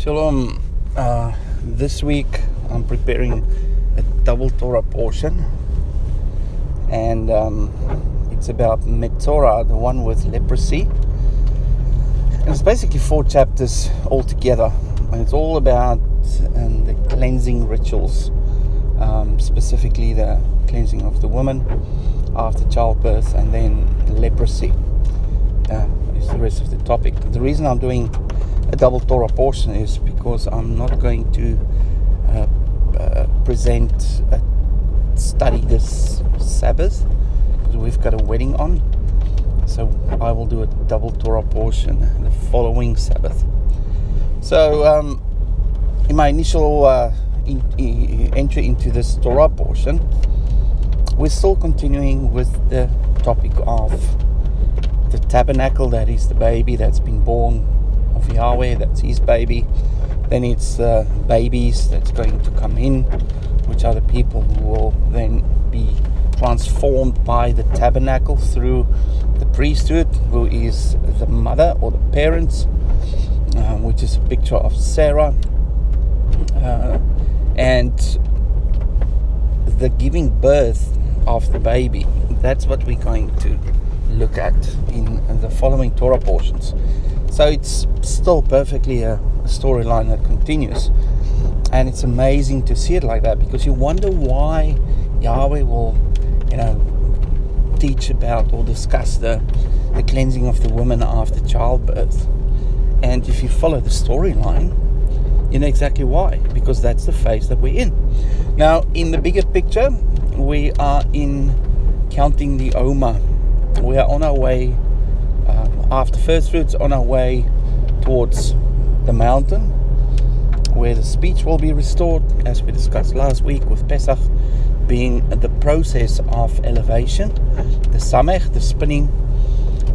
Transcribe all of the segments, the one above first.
Shalom. This week I'm preparing a double Torah portion, and it's about Metzora, the one with leprosy. And it's basically 4 chapters altogether, and it's all about the cleansing rituals, specifically the cleansing of the woman after childbirth, and then leprosy is the rest of the topic. The reason I'm doing a double Torah portion is because I'm not going to study this Sabbath, because we've got a wedding on. So I will do a double Torah portion the following Sabbath. So in my initial entry into this Torah portion, we're still continuing with the topic of the tabernacle, that is the baby that's been born of Yahweh, that's his baby. Then it's babies that's going to come in, which are the people who will then be transformed by the tabernacle through the priesthood, who is the mother or the parents, which is a picture of Sarah, and the giving birth of the baby. That's what we're going to look at in the following Torah portions. So it's still perfectly a storyline that continues, and it's amazing to see it like that, because you wonder why Yahweh will, teach about or discuss the cleansing of the woman after childbirth. And if you follow the storyline, you know exactly why, because that's the phase that we're in. Now, in the bigger picture, we are in counting the Omer. We are on our way, after first fruits, on our way towards the mountain, where the speech will be restored, as we discussed last week, with Pesach being the process of elevation. The Samech, the spinning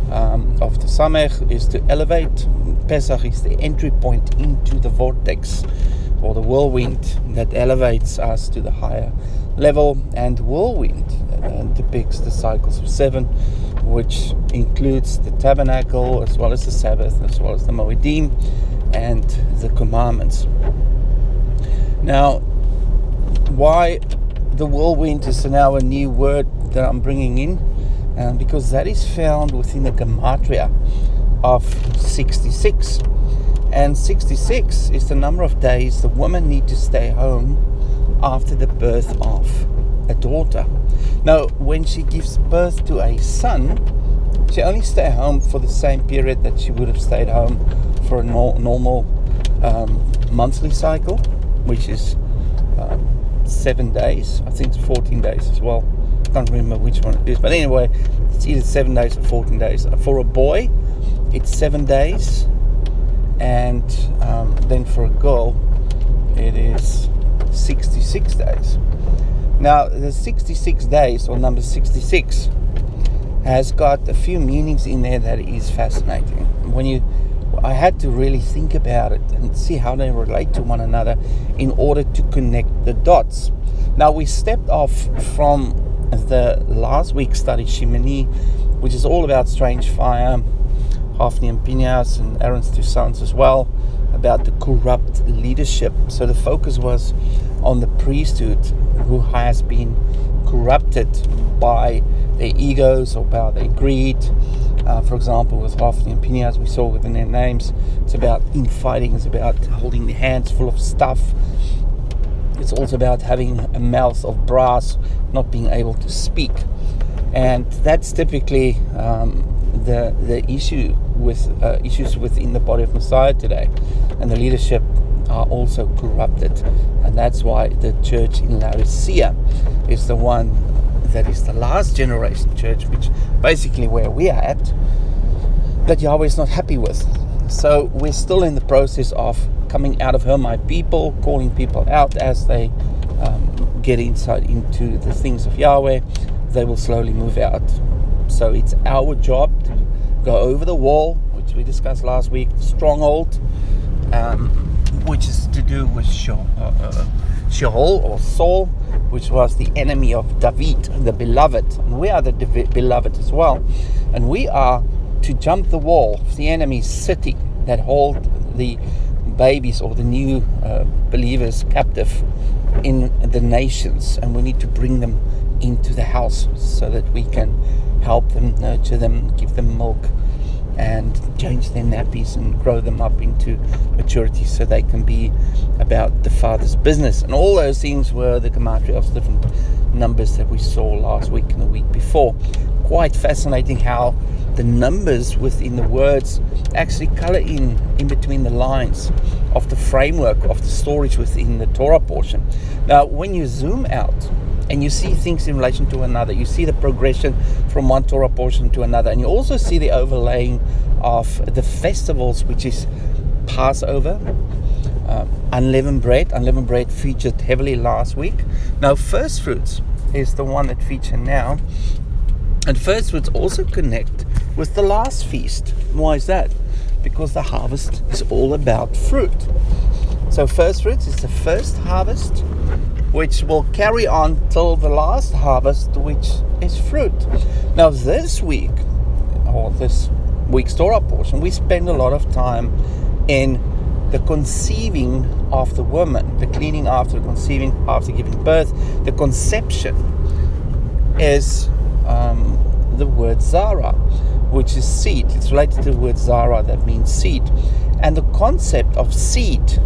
of the Samech, is to elevate. Pesach is the entry point into the vortex, or the whirlwind, that elevates us to the higher level. And whirlwind depicts the cycles of 7, which includes the tabernacle, as well as the Sabbath, as well as the Moedim and the commandments. Now, why the whirlwind is now a new word that I'm bringing in, because that is found within the Gematria of 66. And 66 is the number of days the woman need to stay home after the birth of a daughter. Now, when she gives birth to a son, she only stays home for the same period that she would have stayed home for a normal monthly cycle, which is 7 days. I think it's 14 days as well. I can't remember which one it is. But anyway, it's either 7 days or 14 days. For a boy, it's 7 days. And then for a girl, it is 66 days. Now, the 66 days, or number 66, has got a few meanings in there that is fascinating. I had to really think about it and see how they relate to one another in order to connect the dots. Now, we stepped off from the last week's study, Shimini, which is all about strange fire, Hophni and Pinhas, and Aaron's 2 sons as well, about the corrupt leadership. So the focus was on the priesthood, who has been corrupted by their egos or by their greed. For example, with Hophni and Pinhas, we saw within their names, it's about infighting, it's about holding their hands full of stuff. It's also about having a mouth of brass, not being able to speak. And that's typically the issue with issues within the body of Messiah today. And the leadership are also corrupted. And that's why the church in Laodicea is the one that is the last generation church, which basically where we are at, that Yahweh is not happy with. So we're still in the process of coming out of her, my people, calling people out as they get insight into the things of Yahweh. They will slowly move out. So it's our job to go over the wall, which we discussed last week, the stronghold, which is to do with Sheol or Saul, which was the enemy of David, the beloved. And we are the beloved as well. And we are to jump the wall of the enemy's city that hold the babies or the new believers captive in the nations, and we need to bring them into the house so that we can help them, nurture them, give them milk, and change their nappies and grow them up into maturity so they can be about the Father's business. And all those things were the gematria of different numbers that we saw last week and the week before. Quite fascinating how the numbers within the words actually color in between the lines of the framework of the stories within the Torah portion. Now, when you zoom out and you see things in relation to another, you see the progression from one Torah portion to another, and you also see the overlaying of the festivals, which is Passover, unleavened bread. Unleavened bread featured heavily last week. Now, first fruits is the one that features now. And first fruits also connect with the last feast. Why is that? Because the harvest is all about fruit. So first fruits is the first harvest, which will carry on till the last harvest, which is fruit. Now this week, or this week's Torah portion, we spend a lot of time in the conceiving of the woman, the cleaning after conceiving, after giving birth. The conception is the word Zara, which is seed. It's related to the word Zara, that means seed. And the concept of seed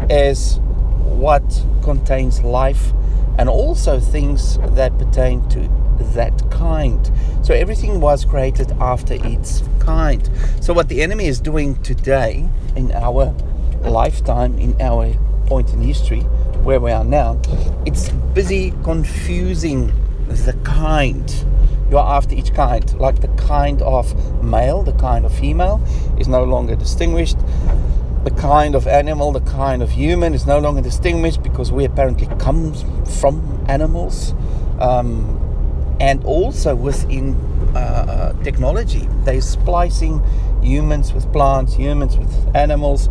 is what contains life and also things that pertain to that kind. So everything was created after its kind. So what the enemy is doing today in our lifetime, in our point in history where we are now, it's busy confusing the kind. You are after each kind, like the kind of male, the kind of female is no longer distinguished. The kind of animal, the kind of human is no longer distinguished because we apparently come from animals. And also within technology, they're splicing humans with plants, humans with animals,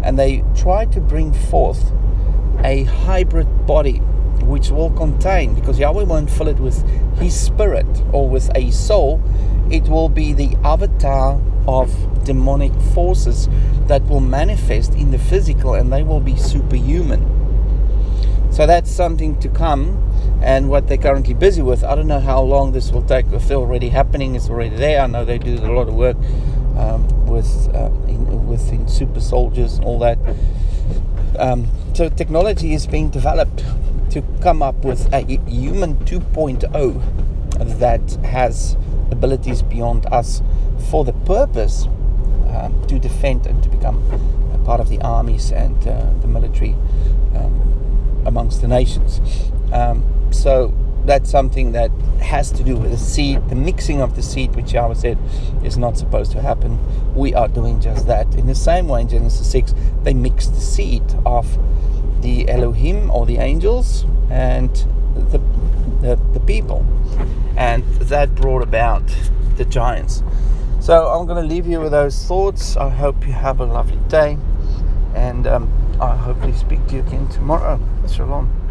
and they try to bring forth a hybrid body which will contain, because Yahweh won't fill it with His Spirit or with a soul, it will be the avatar of demonic forces that will manifest in the physical, and they will be superhuman. So that's something to come, and what they're currently busy with. I don't know how long this will take. If it's already happening, it's already there. I know they do a lot of work within super soldiers and all that. So technology is being developed to come up with a human 2.0 that has abilities beyond us for the purpose to defend and to become a part of the armies and the military amongst the nations. So that's something that has to do with the seed, the mixing of the seed, which Yahweh said is not supposed to happen. We are doing just that. In the same way, in Genesis 6, they mixed the seed of the Elohim or the angels and the people, and that brought about the giants. So I'm going to leave you with those thoughts. I hope you have a lovely day, and I'll hopefully speak to you again tomorrow. Shalom.